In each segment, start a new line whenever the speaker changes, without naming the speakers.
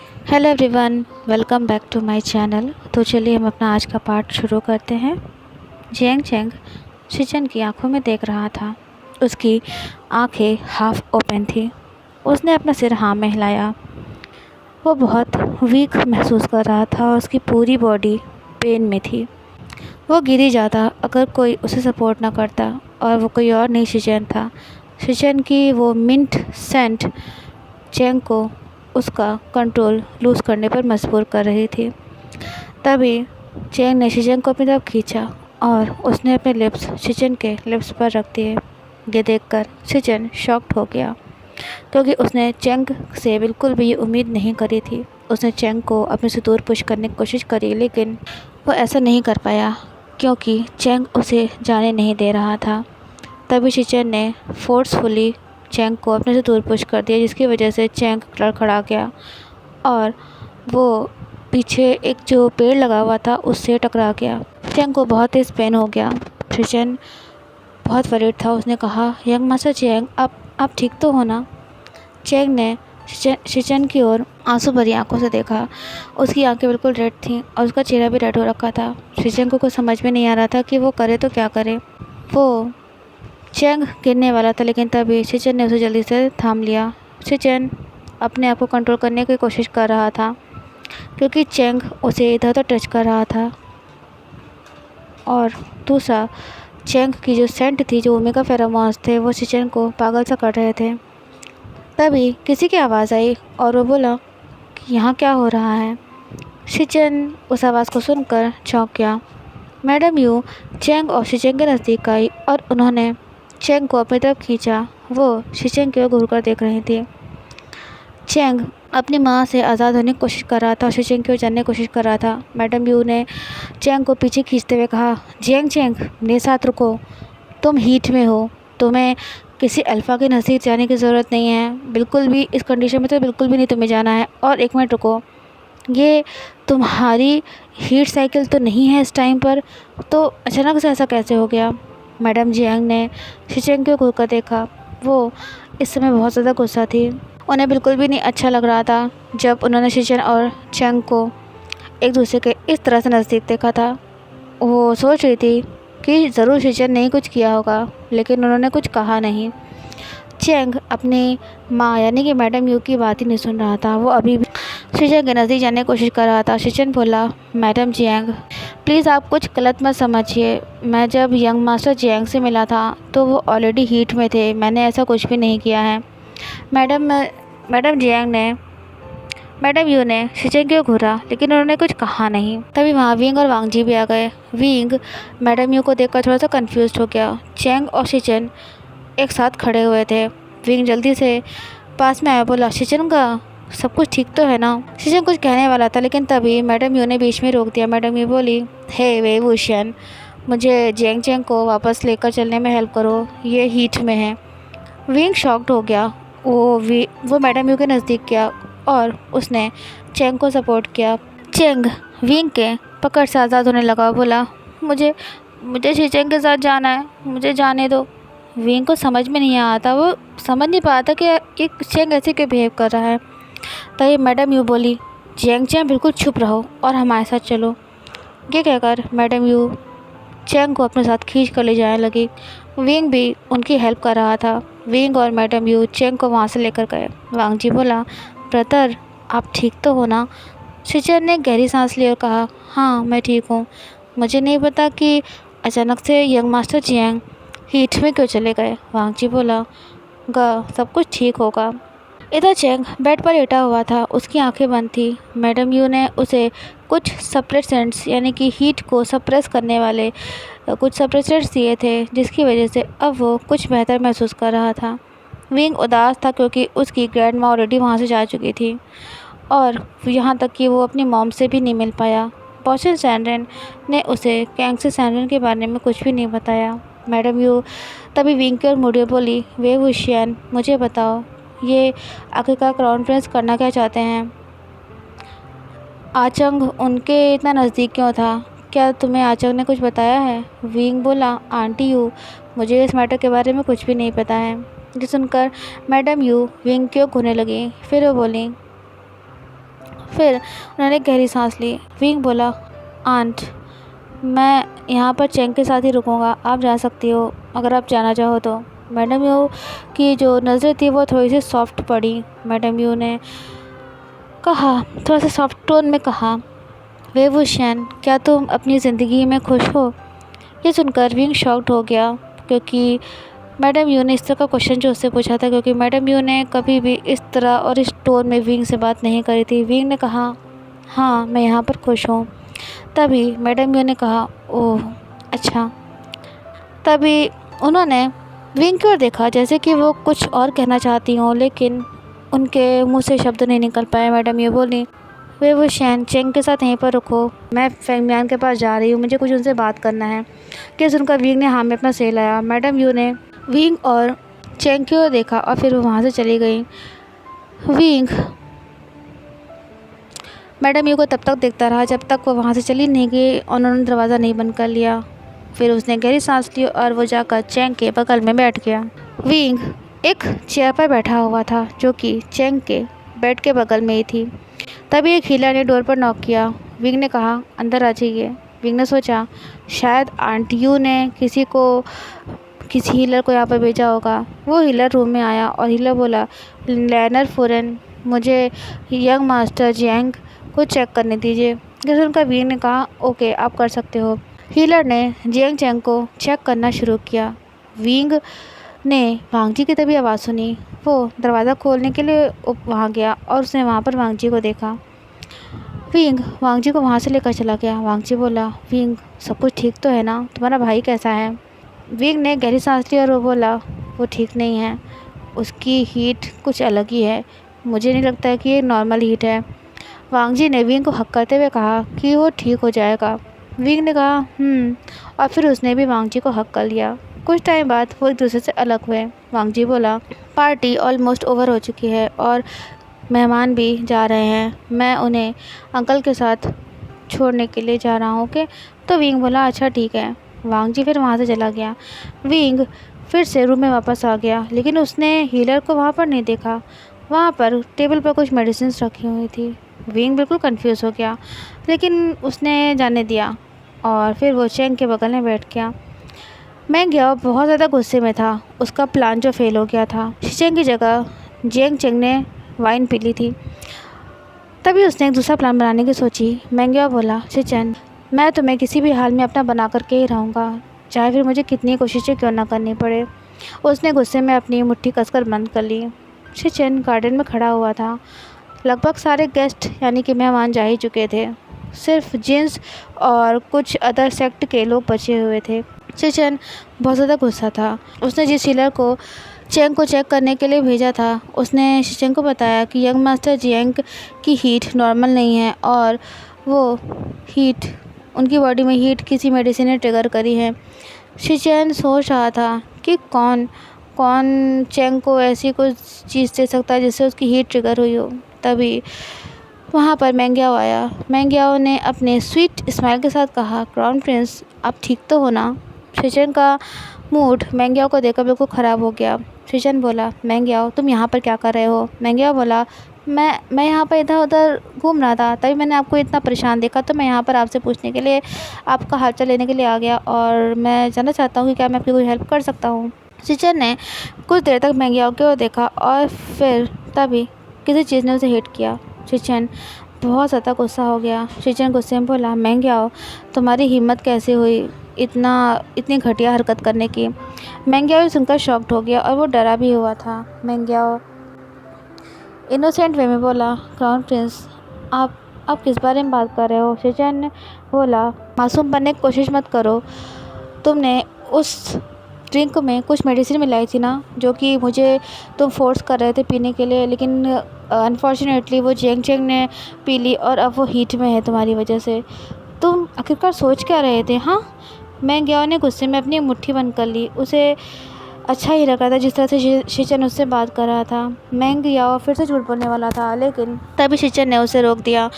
Hello everyone, welcome back to my channel. तो चलिए हम अपना आज का पार्ट शुरू करते हैं। जियांग चेंग शिचन की आंखों में देख रहा था। उसकी आंखें हाफ ओपन थी। उसने अपना सिर हाँ में हिलाया। वो बहुत वीक महसूस कर रहा था और उसकी पूरी बॉडी पेन में थी। वो गिर ही जाता अगर कोई उसे सपोर्ट ना करता, और वो कोई और नहीं शिचन था। शिचन की वो मिंट सेंट चेंग को उसका कंट्रोल लूज़ करने पर मजबूर कर रही थी। तभी चेंग ने शिचन को अपनी तरफ खींचा और उसने अपने लिप्स शिचन के लिप्स पर रख दिए। ये देखकर शिचन शॉक्ड हो गया, क्योंकि उसने चेंग से बिल्कुल भी ये उम्मीद नहीं करी थी। उसने चेंग को अपने से दूर पुश करने की कोशिश करी, लेकिन वो ऐसा नहीं कर पाया क्योंकि चेंग उसे जाने नहीं दे रहा था। तभी शिचन ने फोर्सफुली चेंग को अपने से दूर पुश कर दिया, जिसकी वजह से चेंग लड़खड़ा गया और वो पीछे एक जो पेड़ लगा हुआ था उससे टकरा गया। चेंग को बहुत तेज़ पेन हो गया। शिचन बहुत वरीड था। उसने कहा, यंग मास्टर चेंग, आप ठीक तो हो ना? चेंग ने शिचन की ओर आंसू भरी आंखों से देखा। उसकी आंखें बिल्कुल रेड थीं और उसका चेहरा भी रेड हो रखा था। शिचन को कुछ समझ में नहीं आ रहा था कि वो करे तो क्या करे। वो चेंग गिरने वाला था, लेकिन तभी शिचन ने उसे जल्दी से थाम लिया। शिचन अपने आप को कंट्रोल करने की कोशिश कर रहा था, क्योंकि चेंग उसे इधर उधर टच कर रहा था। और दूसरा, चेंग की जो सेंट थी, जो ओमेगा फेरोमोन्स थे, वो शिचन को पागल सा कर रहे थे। तभी किसी की आवाज़ आई और वो बोला कि यहाँ क्या हो रहा है। शिचन उस आवाज़ को सुनकर चौंक गया। मैडम यू चेंग और शिचन के नज़दीक आई और उन्होंने चेंग को अपनी तरफ खींचा। वो शिचन की ओर घूरकर देख रही थी। चेंग अपनी माँ से आज़ाद होने की कोशिश कर रहा था और शिचन की ओर जानने की कोशिश कर रहा था। मैडम यू ने चेंग को पीछे खींचते हुए कहा, जियांग चेंग, मेरे साथ रुको। तुम हीट में हो, तुम्हें किसी अल्फ़ा के नज़दीक जाने की ज़रूरत नहीं है। बिल्कुल भी इस कंडीशन में तो बिल्कुल भी नहीं तुम्हें जाना है। और एक मिनट रुको, ये तुम्हारी हीट साइकिल तो नहीं है इस टाइम पर, तो अचानक से ऐसा कैसे हो गया? मैडम जियांग ने शिचन को घूर कर देखा। वो इस समय बहुत ज़्यादा गुस्सा थी। उन्हें बिल्कुल भी नहीं अच्छा लग रहा था जब उन्होंने शिचन और चेंग को एक दूसरे के इस तरह से नज़दीक देखा था। वो सोच रही थी कि ज़रूर शिचन ने ही कुछ किया होगा, लेकिन उन्होंने कुछ कहा नहीं। चेंग अपनी माँ यानी कि मैडम यू की बात ही नहीं सुन रहा था। वो अभी भी शिचन के नज़दीक जाने की कोशिश कर रहा था। शिचन बोला, मैडम जियांग, प्लीज़ आप कुछ गलत मत समझिए। मैं जब यंग मास्टर जियांग से मिला था तो वो ऑलरेडी हीट में थे। मैंने ऐसा कुछ भी नहीं किया है। मैडम जियांग ने मैडम यू ने शिचन की ओर घूरा, लेकिन उन्होंने कुछ कहा नहीं। तभी वहाँ विंग और वांगजी भी आ गए। विंग मैडम यू को देखकर थोड़ा सा कंफ्यूज हो गया। चेंग और शिचन एक साथ खड़े हुए थे। विंग जल्दी से पास में आया, बोला, शिचन का सब कुछ ठीक तो है ना? शिचन कुछ कहने वाला था, लेकिन तभी मैडम यू ने बीच में रोक दिया। मैडम यू बोली, हे वे वुशियन, मुझे जियांग चेंग को वापस लेकर चलने में हेल्प करो, ये हीट में है। विंग शॉक्ड हो गया। वो मैडम यू के नज़दीक गया और उसने चेंग को सपोर्ट किया। चेंग विंग के पकड़ से आज़ाद होने लगा। बोला, मुझे मुझे शिचन के साथ जाना है, मुझे जाने दो। विंग को समझ में नहीं आता, वो समझ नहीं पाता कि ये चेंग ऐसे क्यों बिहेव कर रहा है। तभी मैडम यू बोली, जियांग चेंग, बिल्कुल चुप रहो और हमारे साथ चलो। ये कहकर मैडम यू चेंग को अपने साथ खींच कर ले जाने लगी। विंग भी उनकी हेल्प कर रहा था। विंग और मैडम यू चेंग को वहाँ से लेकर गए। वांगजी बोला, ब्रदर, आप ठीक तो हो ना? शिचन ने गहरी सांस ली और कहा, हाँ मैं ठीक हूँ। मुझे नहीं पता कि अचानक से यंग मास्टर जियांग हीट में क्यों चले गए। वांगजी बोला, सब कुछ ठीक होगा। इधर चेंग बेड पर लेटा हुआ था। उसकी आंखें बंद थी। मैडम यू ने उसे कुछ सप्रेसेंट्स यानी कि हीट को सप्रेस करने वाले कुछ सप्रेसेंट्स दिए थे, जिसकी वजह से अब वो कुछ बेहतर महसूस कर रहा था। विंग उदास था क्योंकि उसकी ग्रैंड माँ ऑलरेडी वहाँ से जा चुकी थी और यहाँ तक कि वो अपनी मॉम से भी नहीं मिल पाया। बॉशन सैंडरन ने उसे कैंगसी सैंडरन के बारे में कुछ भी नहीं बताया। मैडम यू तभी विंग की ओर मुड़ी बोली, वे हुशियान, मुझे बताओ, ये आखिरकार क्राउन प्रिंस करना क्या चाहते हैं? आचंग उनके इतना नज़दीक क्यों था? क्या तुम्हें आचंग ने कुछ बताया है? विंग बोला, आंटी यू, मुझे इस मैटर के बारे में कुछ भी नहीं पता है। ये सुनकर मैडम यू विंग की ओर घूरने लगी। फिर वो बोली, फिर उन्होंने गहरी सांस ली। विंग बोला, आंट, मैं यहाँ पर चेंग के साथ ही रुकूंगा, आप जा सकती हो अगर आप जाना चाहो तो। मैडम यू की जो नज़र थी वो थोड़ी सी सॉफ्ट पड़ी। मैडम यू ने कहा, थोड़ा सा सॉफ्ट टोन में कहा, वे वुशियन, क्या तुम अपनी ज़िंदगी में खुश हो? ये सुनकर विंग शॉक्ड हो गया, क्योंकि मैडम यू ने इस तरह का क्वेश्चन जो उससे पूछा था, क्योंकि मैडम यू ने कभी भी इस तरह और इस टोन में विंग से बात नहीं करी थी। विंग ने कहा, हाँ, मैं यहाँ पर खुश हूँ। तभी मैडम यू ने कहा, ओह अच्छा। तभी उन्होंने विंग की ओर देखा, जैसे कि वो कुछ और कहना चाहती हों, लेकिन उनके मुंह से शब्द नहीं निकल पाए। मैडम यू बोली, वे वो शैन, चेंग के साथ यहीं पर रुको, मैं फेंगमियान के पास जा रही हूँ, मुझे कुछ उनसे बात करना है। कि सुनकर विंग ने हाँ में अपना सिर लाया। मैडम यू ने विंग और चेंग की ओर देखा और फिर वो वहाँ से चली गई। विंग मैडम यू को तब तक देखता रहा जब तक वो वहाँ से चली नहीं गई और उन्होंने दरवाज़ा नहीं बंद कर लिया। फिर उसने गहरी सांस ली और वो जाकर चेंग के बगल में बैठ गया। विंग एक चेयर पर बैठा हुआ था, जो कि चेंग के बेड के बगल में ही थी। तभी एक हीलर ने डोर पर नॉक किया। विंग ने कहा, अंदर आ जाइए। विंग ने सोचा, शायद आंटी यू ने किसी हीलर को यहाँ पर भेजा होगा। वो हीलर रूम में आया और हीलर बोला, लैनर फुरन, मुझे यंग मास्टर जियांग को चेक करने दीजिए। जैसे उनका विंग ने कहा, ओके, आप कर सकते हो। हीलर ने जियांग चैंग को चेक करना शुरू किया। विंग ने वांग जी की तभी आवाज़ सुनी। वो दरवाज़ा खोलने के लिए वहाँ गया और उसने वहाँ पर वांग जी को देखा। विंग वांग जी को वहाँ से लेकर चला गया। वांग जी बोला, विंग, सब कुछ ठीक तो है ना? तुम्हारा भाई कैसा है? विंग ने गहरी सांस ली और वो बोला, वो ठीक नहीं है, उसकी हीट कुछ अलग ही है, मुझे नहीं लगता है कि ये नॉर्मल हीट है। वांग जी ने विंग को हक करते हुए कहा कि वो ठीक हो जाएगा। विंग ने कहा, और फिर उसने भी वांग जी को हक कर लिया। कुछ टाइम बाद वो एक दूसरे से अलग हुए। वांग जी बोला, पार्टी ऑलमोस्ट ओवर हो चुकी है और मेहमान भी जा रहे हैं, मैं उन्हें अंकल के साथ छोड़ने के लिए जा रहा हूँ। ओके? तो विंग बोला, अच्छा ठीक है। वांग जी फिर वहाँ से चला गया। विंग फिर से रूम में वापस आ गया, लेकिन उसने हीलर को वहाँ पर नहीं देखा। वहाँ पर टेबल पर कुछ मेडिसिन रखी हुई थी। विंग बिल्कुल कंफ्यूज हो गया, लेकिन उसने जाने दिया और फिर वो चेंग के बगल में बैठ गया। मैं गया बहुत ज़्यादा गुस्से में था, उसका प्लान जो फेल हो गया था। चेंग की जगह जियांग चेंग ने वाइन पी ली थी। तभी उसने एक दूसरा प्लान बनाने की सोची। मैंगया बोला, शिचन, मैं तुम्हें किसी भी हाल में अपना बना करके ही रहूँगा, चाहे फिर मुझे कितनी कोशिशें क्यों ना करनी पड़े। उसने गुस्से में अपनी मुट्ठी कसकर बंद कर ली। शिचन गार्डन में खड़ा हुआ था। लगभग सारे गेस्ट यानी कि मेहमान जा ही चुके थे, सिर्फ जिन्स और कुछ अदर सेक्ट के लोग बचे हुए थे। शिचन बहुत ज़्यादा गुस्सा था। उसने जिस हीलर को चेंग को चेक करने के लिए भेजा था, उसने शिचन को बताया कि यंग मास्टर जियांग की हीट नॉर्मल नहीं है और वो हीट, उनकी बॉडी में हीट किसी मेडिसिन ने ट्रिगर करी है। शिचन सोच रहा था कि कौन चेंग को ऐसी कुछ चीज़ दे सकता है जिससे उसकी हीट ट्रिगर हुई हो। तभी वहाँ पर मैंगयाओ आया। मैंगयाओ ने अपने स्वीट स्माइल के साथ कहा, क्राउन प्रिंस, आप ठीक तो हो ना? शिचन का मूड मैंगयाओ को देखकर बिल्कुल ख़राब हो गया। शिचन बोला, मैंगयाओ, तुम यहाँ पर क्या कर रहे हो? मैंगयाओ बोला, मैं यहाँ पर इधर उधर घूम रहा था, तभी मैंने आपको इतना परेशान देखा, तो मैं यहाँ पर आपसे पूछने के लिए, आपका हालचाल लेने के लिए आ गया और मैं जानना चाहता हूँ कि क्या मैं आपकी कोई हेल्प कर सकता हूँ। शिचन ने कुछ देर तक मैंगयाओ की ओर देखा और फिर तभी किसी चीज़ ने उसे हिट किया। शिचन बहुत ज़्यादा गुस्सा हो गया। शिचन गुस्से में बोला, मैंगयाओ, तुम्हारी हिम्मत कैसे हुई इतनी घटिया हरकत करने की? मैंगयाओ सुनकर शॉक्ड हो गया और वो डरा भी हुआ था। मैंगयाओ इनोसेंट वे में बोला, क्राउन प्रिंस, आप किस बारे में बात कर रहे हो? शिचन ने बोला, मासूम बनने की कोशिश मत करो, तुमने उस ड्रिंक में कुछ मेडिसिन मिलाई थी ना, जो कि मुझे तुम फोर्स कर रहे थे पीने के लिए, लेकिन अनफॉर्चुनेटली वो जियांग चेंग ने पी ली और अब वो हीट में है तुम्हारी वजह से। तुम आखिरकार सोच क्या रहे थे? हाँ? मैंगयाओ ने गुस्से में अपनी मुट्ठी बंद कर ली। उसे अच्छा ही लग रहा था जिस तरह से शिचन उससे बात कर रहा था। मैंगयाओ फिर से झूठ बोलने वाला था, लेकिन तभी शिचन ने उसे रोक दिया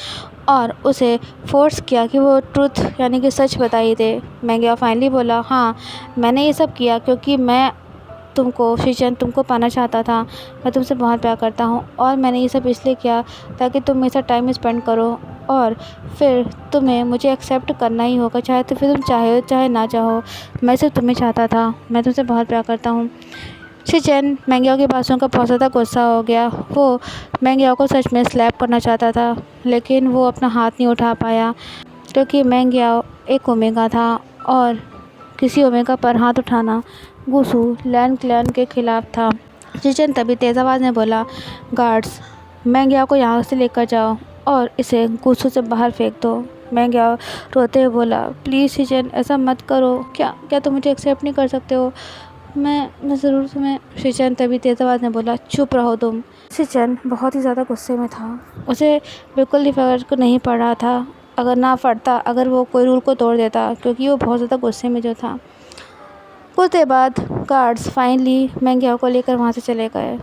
और उसे फोर्स किया कि वो ट्रुथ यानी कि सच बताई दे। मैंगयाओ फाइनली बोला, हाँ, मैंने ये सब किया क्योंकि मैं तुमको शिचन तुमको पाना चाहता था। मैं तुमसे बहुत प्यार करता हूँ और मैंने ये सब इसलिए किया ताकि तुम मेरे साथ टाइम स्पेंड करो और फिर तुम्हें मुझे एक्सेप्ट करना ही होगा, चाहे तो फिर तुम चाहे चाहे ना चाहो। मैं सिर्फ तुम्हें चाहता था, मैं तुमसे बहुत प्यार करता हूँ। शिचन मैंग्याओ की बातों का बहुत ज़्यादा गुस्सा हो गया। वो मैंग्याओ को सच में स्लैप करना चाहता था, लेकिन वो अपना हाथ नहीं उठा पाया क्योंकि मैंग्याओ एक ओमेगा था और किसी ओमेगा पर हाथ उठाना गुसू लैन क्लैन के खिलाफ था। शिचन तभी तेज़ आवाज़ में बोला, गार्ड्स मैंग्याओ को यहाँ से लेकर जाओ और इसे गुसू से बाहर फेंक दो। मैंग्याओ रोते हुए बोला, प्लीज़ शिचन ऐसा मत करो, क्या क्या तुम मुझे एक्सेप्ट नहीं कर सकते हो? मैं ज़रूर तुम्हें। शिचन तभी तेज़ आवाज़ में बोला, चुप रहो तुम। शिचन बहुत ही ज़्यादा गुस्से में था। उसे बिल्कुल भी फ़र्क नहीं पड़ रहा था अगर वो कोई रूल को तोड़ देता, क्योंकि वो बहुत ज़्यादा गुस्से में जो था। कुछ देर बाद गार्ड्स फाइनली मैंग्याओ को लेकर वहाँ से चले गए।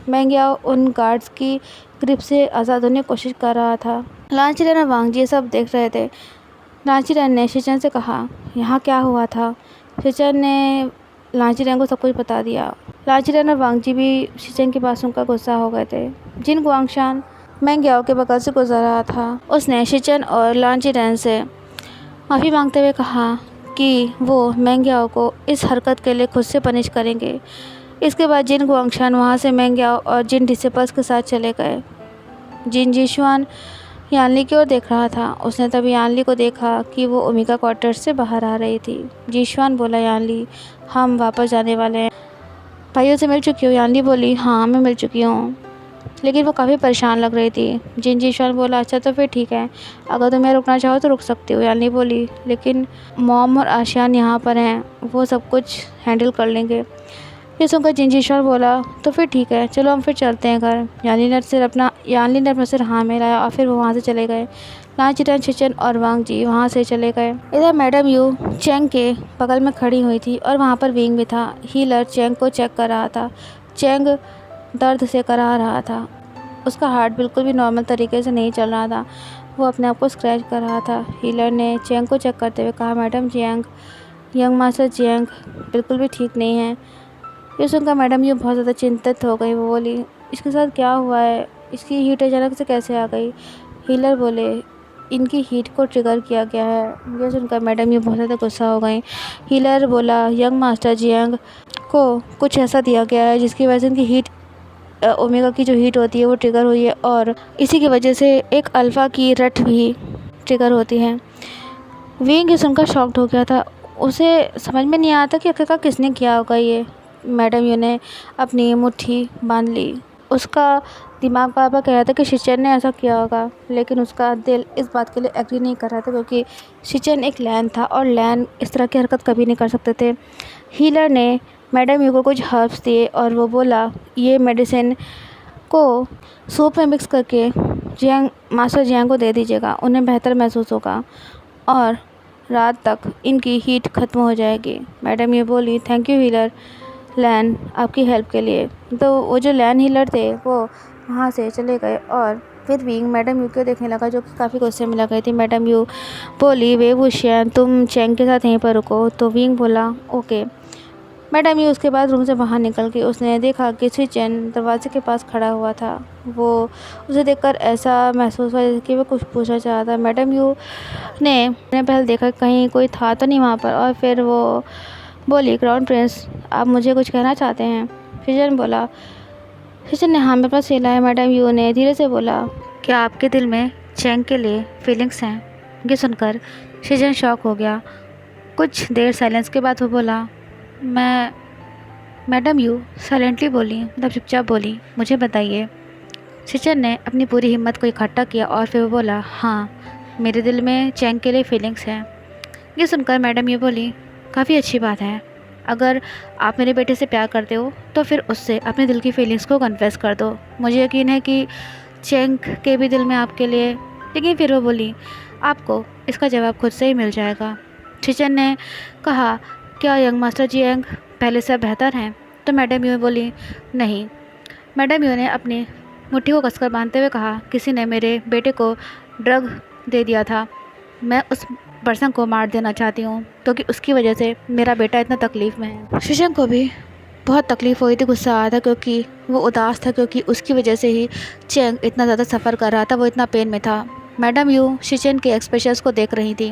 मैंग्याओ उन गार्ड्स की ग्रिप से आज़ाद होने की कोशिश कर रहा था। लांचीरन और वांगजी ये सब देख रहे थे। लांचीरन ने शिचन से कहा, यहाँ क्या हुआ था? शिचन ने लांचीरन को सब कुछ बता दिया। लांचीरन और वांगजी भी शिचन की बात सुनकर गुस्सा हो गए थे। जिन गुआंगशान मैंग्याओ के बगल से गुजर रहा था, उसने शिचन और लांचीरन से माफ़ी मांगते हुए कहा कि वो मैंग्याओ को इस हरकत के लिए खुद से पनिश करेंगे। इसके बाद जिन गुआंगशान वहाँ से मैंग्याओ और जिन डिसिपल्स के साथ चले गए। जिन जिशुआन यानली की ओर देख रहा था, उसने तभी यानली को देखा कि वो ओमेगा क्वार्टर्स से बाहर आ रही थी। जिशुआन बोला, यानली हम वापस जाने वाले हैं। भाइयों से मिल चुकी हो? यानली बोली, हाँ मैं मिल चुकी हूँ, लेकिन वो काफ़ी परेशान लग रही थी। जिन जिशुआन बोला, अच्छा तो फिर ठीक है, अगर तुम्हें रुकना चाहो तो रुक सकती हो। यानली बोली, लेकिन मॉम और आशियान यहाँ पर हैं, वो सब कुछ हैंडल कर लेंगे। ये सुनकर जिन जिशुआन बोला, तो फिर ठीक है, चलो हम फिर चलते हैं घर। यानली ने अपना सिर हाँ में लाया और फिर वो वहाँ से चले गए। लांचीरन, शिचन और वांगजी वहाँ से चले गए। इधर मैडम यू चेंग के बगल में खड़ी हुई थी और वहाँ पर विंग भी था। हीलर चेंग को चेक कर रहा था। चेंग दर्द से कराह रहा था। उसका हार्ट बिल्कुल भी नॉर्मल तरीके से नहीं चल रहा था। वो अपने आप को स्क्रैच कर रहा था। हीलर ने चेंग को चेक करते हुए कहा, madam Jiang, young master Jiang बिल्कुल भी ठीक नहीं है। ये सुनकर मैडम यू बहुत ज़्यादा चिंतित हो गई। वो बोली, इसके साथ क्या हुआ है? इसकी हीट अचानक से कैसे आ गई? हीलर बोले, इनकी हीट को ट्रिगर किया गया है। ये सुनकर मैडम यू बहुत ज़्यादा गुस्सा हो गई। हीलर बोला, यंग मास्टर जियांग को कुछ ऐसा दिया गया है जिसकी वजह से इनकी हीट ओमेगा की जो हीट होती है वो ट्रिगर हुई है और इसी की वजह से एक अल्फ़ा की रट भी ट्रिगर होती है। विंग ये सुनकर शॉक्ड हो गया था। उसे समझ में नहीं आता कि आखिरकार किसने किया होगा ये। मैडम यू ने अपनी मुट्ठी बांध ली। उसका दिमाग बार बार कह रहा था कि शिचन ने ऐसा किया होगा, लेकिन उसका दिल इस बात के लिए एग्री नहीं कर रहा था क्योंकि शिचन एक लैन था और लैन इस तरह की हरकत कभी नहीं कर सकते थे। हीलर ने मैडम यू को कुछ हर्ब्स दिए और वो बोला, ये मेडिसिन को सूप में मिक्स करके मास्टर जियांग को दे दीजिएगा, उन्हें बेहतर महसूस होगा और रात तक इनकी हीट ख़त्म हो जाएगी। मैडम ये बोली, थैंक यू हीलर लैन आपकी हेल्प के लिए। तो वो जो लैन हीलर थे वो वहाँ से चले गए और फिर विंग मैडम यू को देखने लगा, जो कि काफ़ी गुस्से में लग गई थी। मैडम यू बोली, वे वुशियन तुम चेंग के साथ यहीं पर रुको। तो विंग बोला, ओके। मैडम यू उसके बाद रूम से बाहर निकल के उसने देखा कि शिचन दरवाजे के पास खड़ा हुआ था। वो उसे देखकर ऐसा महसूस हुआ जैसे कि वो कुछ पूछना चाहा था। मैडम यू ने पहले देखा कहीं कोई था तो नहीं वहाँ पर और फिर वो बोली, क्राउन प्रिंस आप मुझे कुछ कहना चाहते हैं? शिचन बोला। शिचन ने हाँ मेरे पास सिला है। मैडम यू ने धीरे से बोला, क्या आपके दिल में चेंग के लिए फीलिंग्स हैं? ये सुनकर शिचन शॉक हो गया। कुछ देर साइलेंस के बाद वो बोला, मैडम यू साइलेंटली बोली, मतलब चुपचाप बोली, मुझे बताइए। शिचन ने अपनी पूरी हिम्मत को इकट्ठा किया और फिर वो बोला, हाँ मेरे दिल में चेंग के लिए फीलिंग्स हैं। ये सुनकर मैडम यू बोली, काफ़ी अच्छी बात है। अगर आप मेरे बेटे से प्यार करते हो तो फिर उससे अपने दिल की फीलिंग्स को कन्फेस कर दो। मुझे यकीन है कि चेंग के भी दिल में आपके लिए। लेकिन फिर वो बोली, आपको इसका जवाब खुद से ही मिल जाएगा। शिचन ने कहा, क्या यंग मास्टर जियांग पहले से बेहतर हैं? तो मैडम यू बोली, नहीं। मैडम यू ने अपनी मुट्ठी को कसकर बांधते हुए कहा, किसी ने मेरे बेटे को ड्रग दे दिया था। मैं उस पर्सन को मार देना चाहती हूँ क्योंकि उसकी वजह से मेरा बेटा इतना तकलीफ़ में है। शिचन को भी बहुत तकलीफ़ हुई थी, गुस्सा आया था क्योंकि वो उदास था क्योंकि उसकी वजह से ही चैंग इतना ज़्यादा सफ़र कर रहा था, वो इतना पेन में था। मैडम यू शिचन के एक्सप्रेशंस को देख रही थी।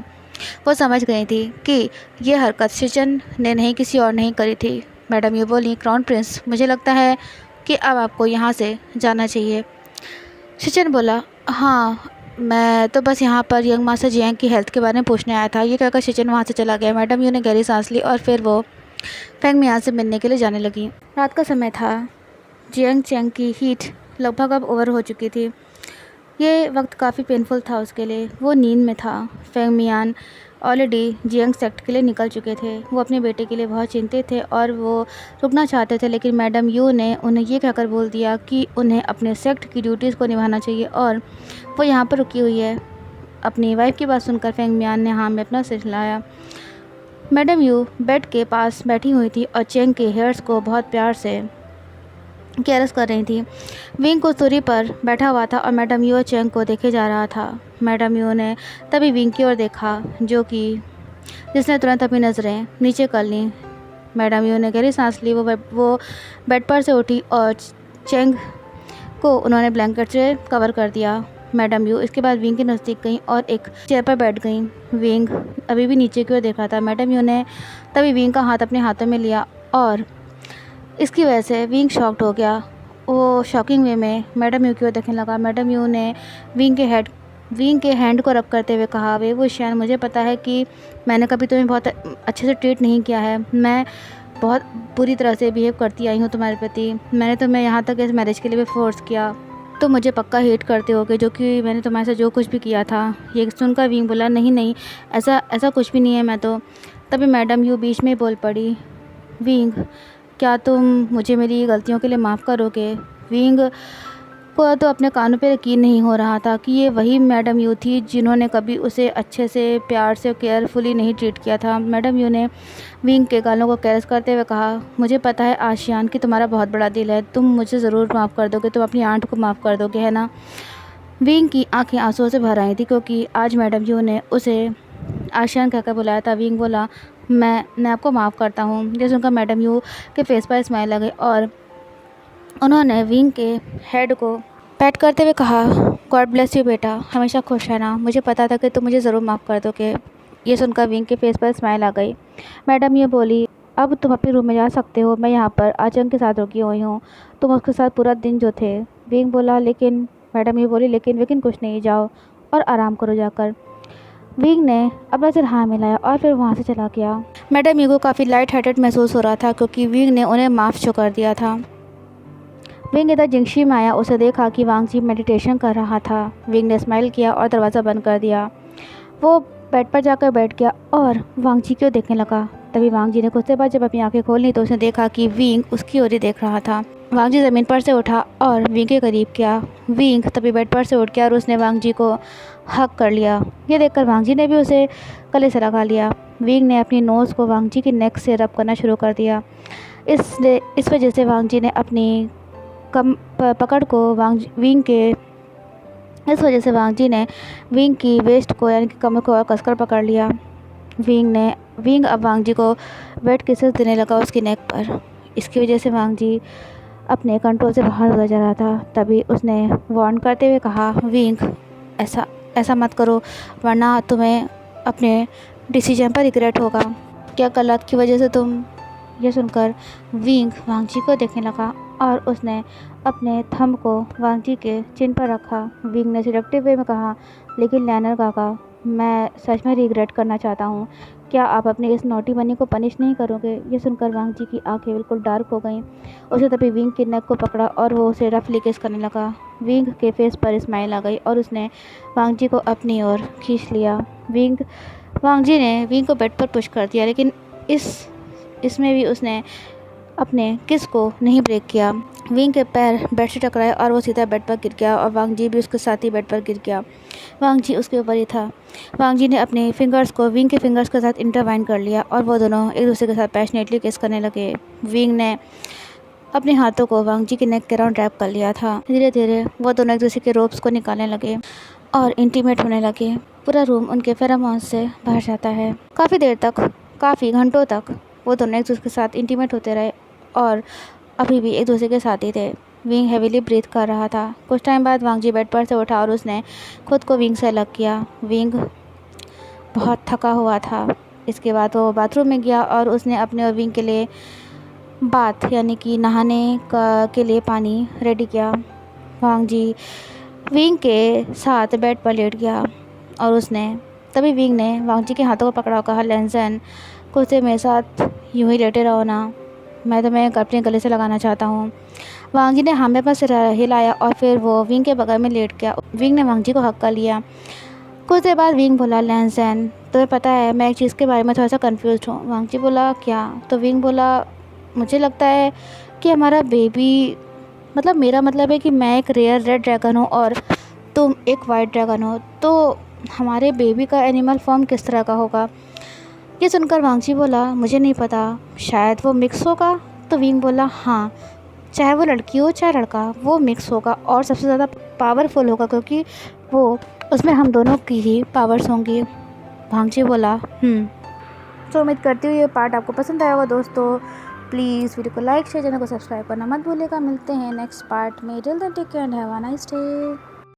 वो समझ गई थी कि ये हरकत शिचन ने नहीं किसी और नहीं करी थी। मैडम यू बोली, क्राउन प्रिंस, मुझे लगता है कि अब आपको यहाँ से जाना चाहिए। शिचन बोला, हाँ, मैं तो बस यहाँ पर यंग मास्टर जियांग की हेल्थ के बारे में पूछने आया था। ये कहकर शिचन वहाँ से चला गया। मैडम यू ने गहरी सांस ली और फिर वो फेंग मियान से मिलने के लिए जाने लगी। रात का समय था। जियांग चैंग की हीट लगभग अब ओवर हो चुकी थी। ये वक्त काफ़ी पेनफुल था उसके लिए। वो नींद में था। फेंग मियान ऑलरेडी जियांग सेक्ट के लिए निकल चुके थे। वो अपने बेटे के लिए बहुत चिंतित थे और वो रुकना चाहते थे, लेकिन मैडम यू ने उन्हें ये कहकर बोल दिया कि उन्हें अपने सेक्ट की ड्यूटीज़ को निभाना चाहिए और वो यहाँ पर रुकी हुई है। अपनी वाइफ की बात सुनकर फेंग मियान ने हाँ में अपना सिर हिलाया। मैडम यू बेड के पास बैठी हुई थी और चेंग के हेयर्स को बहुत प्यार से कैरस कर रही थी। विंग कुर्सी पर बैठा हुआ था और मैडम यू और चेंग को देखे जा रहा था। मैडम यू ने तभी विंग की ओर देखा, जिसने तुरंत अपनी नज़रें नीचे कर लीं। मैडम यू ने गहरी सांस ली। वो बेड पर से उठी और चेंग को उन्होंने ब्लैंकेट से कवर कर दिया। मैडम यू इसके बाद विंग के नज़दीक गई और एक चेयर पर बैठ गई। विंग अभी भी नीचे की ओर देख रहा था। मैडम यू ने तभी विंग का हाथ अपने हाथों में लिया और इसकी वजह से विंग शॉक्ड हो गया। वो शॉकिंग वे में मैडम यू की ओर देखने लगा। मैडम यू ने विंग के हैंड को रब करते हुए कहा, वे वो शैन, मुझे पता है कि मैंने कभी तुम्हें बहुत अच्छे से ट्रीट नहीं किया है। मैं बहुत बुरी तरह से बिहेव करती आई हूँ तुम्हारे प्रति। मैंने तुम्हें यहाँ तक इस मैरिज के लिए भी फोर्स किया। तुम मुझे पक्का हेट करते होगे, जो कि मैंने तुम्हारे साथ जो कुछ भी किया था। ये सुनकर विंग बोला, नहीं नहीं, ऐसा कुछ भी नहीं है मैं तो। तभी मैडम यू बीच में बोल पड़ी, विंग, क्या तुम मुझे मेरी गलतियों के लिए माफ़ करोगे? विंग को तो अपने कानों पर यकीन नहीं हो रहा था कि ये वही मैडम यू थी जिन्होंने कभी उसे अच्छे से, प्यार से, केयरफुली नहीं ट्रीट किया था। मैडम यू ने विंग के गालों को कैरेस करते हुए कहा, मुझे पता है आशियान कि तुम्हारा बहुत बड़ा दिल है। तुम मुझे ज़रूर माफ़ कर दोगे, तुम अपनी आंट को माफ़ कर दोगे, है ना? विंग की आंखें आंसुओं से भर आई थी क्योंकि आज मैडम यू ने उसे आशियान कहकर बुलाया था। विंग बोला, मैं आपको माफ़ करता हूँ। ये सुनकर मैडम यू के फेस पर स्माइल आ गई और उन्होंने विंग के हेड को पैट करते हुए कहा, गॉड ब्लेस यू बेटा, हमेशा खुश रहना। मुझे पता था कि तुम मुझे ज़रूर माफ़ कर दोगे। ये सुनकर विंग के फेस पर स्माइल आ गई। मैडम ये बोली, अब तुम अपने रूम में जा सकते हो। मैं यहाँ पर आचंग के साथ रुकी हुई हूँ। तुम उसके साथ पूरा दिन जो थे। विंग बोला, लेकिन मैडम ये बोली, लेकिन कुछ नहीं, जाओ और आराम करो जाकर। विंग ने अपना सिर हाँ मिलाया और फिर वहाँ से चला गया। मैडम यू को काफ़ी लाइट हार्टेड महसूस हो रहा था क्योंकि विंग ने उन्हें माफ़ जो कर दिया था। विंग इधर जिंगशी में आया, उसे देखा कि वांगजी मेडिटेशन कर रहा था। विंग ने स्माइल किया और दरवाज़ा बंद कर दिया। वो बेड पर जाकर बैठ गया और वांगजी को देखने लगा। तभी वांगजी ने कुछ देर बाद जब अपनी आंखें खोली तो उसने देखा कि विंग उसकी ओर ही देख रहा था। वांगजी ज़मीन पर से उठा और विंग के करीब गया। विंग तभी बेड पर से उठ गया और उसने वांगजी को हक कर लिया। ये देखकर वांगजी ने भी उसे गले से लगा लिया। विंग ने अपनी नोज़ को वांगजी की नेक से रब करना शुरू कर दिया। इस वजह से वांगजी ने अपनी पकड़ को विंग की वेस्ट को यानी कि कमर को और कसकर पकड़ लिया। विंग अब वांगजी को वेट किसेस देने लगा उसकी नेक पर। इसकी वजह से वांगजी अपने कंट्रोल से बाहर होता जा रहा था। तभी उसने वार्न करते हुए कहा, विंग, ऐसा मत करो वरना तुम्हें अपने डिसीजन पर रिग्रेट होगा। क्या कल रात की वजह से तुम? यह सुनकर विंग वांगजी को देखने लगा और उसने अपने थंब को वांगजी के चिन पर रखा। विंग ने सिडक्टिव वे में कहा, लेकिन लैनर काका, मैं सच में रिग्रेट करना चाहता हूँ। क्या आप अपने इस नोटी बनी को पनिश नहीं करोगे? ये सुनकर वांगजी की आंखें बिल्कुल डार्क हो गईं। उसने तभी विंग की नेक को पकड़ा और वो उसे रफली किस करने लगा। विंग के फेस पर स्माइल आ गई और उसने वांगजी को अपनी ओर खींच लिया। वांगजी ने विंग को बेड पर पुश कर दिया, लेकिन इसमें भी उसने अपने किस को नहीं ब्रेक किया। विंग के पैर बेड से टकराए और वो सीधा बेड पर गिर गया और वांगजी भी उसके साथ ही बेड पर गिर गया। वांगजी उसके ऊपर ही था। वांगजी ने अपने फिंगर्स को विंग के फिंगर्स के साथ इंटरवाइन कर लिया और वो दोनों एक दूसरे के साथ पैशनेटली किस करने लगे। विंग ने अपने हाथों को वांगजी के नेक के राउंड रैप कर लिया था। धीरे धीरे वो दोनों एक दूसरे के रोप्स को निकालने लगे और इंटीमेट होने लगे। पूरा रूम उनके फेरोमोन्स से भर जाता है। काफ़ी देर तक, काफ़ी घंटों तक वो दोनों एक दूसरे के साथ इंटीमेट होते रहे और अभी भी एक दूसरे के साथ ही थे। विंग हेविली ब्रीथ कर रहा था। कुछ टाइम बाद वांग जी बेड पर से उठा और उसने खुद को विंग से अलग किया। विंग बहुत थका हुआ था। इसके बाद वो बाथरूम में गया और उसने अपने और विंग के लिए बाथ यानी कि नहाने के लिए पानी रेडी किया। वांग जी विंग के साथ बेड पर लेट गया और तभी विंग ने वांग जी के हाथों को पकड़ा और कहा, लेंसन, कुछ देर मेरे साथ यूं ही लेटे रहो ना, मैं तुम्हें अपने गले से लगाना चाहता हूँ। वांग जी ने हाँ में अपना सिर हिलाया और फिर वो विंग के बगल में लेट गया। विंग ने वांग जी को हक कर लिया। कुछ देर बाद विंग बोला, लेंसन, तुम्हें पता है मैं एक चीज़ के बारे में थोड़ा सा कंफ्यूज हूँ। वांग जी बोला, क्या? तो विंग बोला, मुझे लगता है कि हमारा बेबी, मतलब मेरा मतलब है कि मैं एक रेयर रेड ड्रैगन हूँ और तुम एक वाइट ड्रैगन हो, तो हमारे बेबी का एनिमल फॉर्म किस तरह का होगा? ये सुनकर वांग जी बोला, मुझे नहीं पता, शायद वो मिक्स होगा। तो विंग बोला, हाँ, चाहे वो लड़की हो चाहे लड़का, वो मिक्स होगा और सबसे ज़्यादा पावरफुल होगा क्योंकि वो उसमें हम दोनों की ही पावर्स होंगी। वांग जी बोला, तो उम्मीद करती हूँ ये पार्ट आपको पसंद आया होगा दोस्तों। प्लीज़ वीडियो को लाइक शेयर, चैनल को सब्सक्राइब करना मत भूलिएगा। मिलते हैं नेक्स्ट पार्ट में। Till then take care and have a nice day.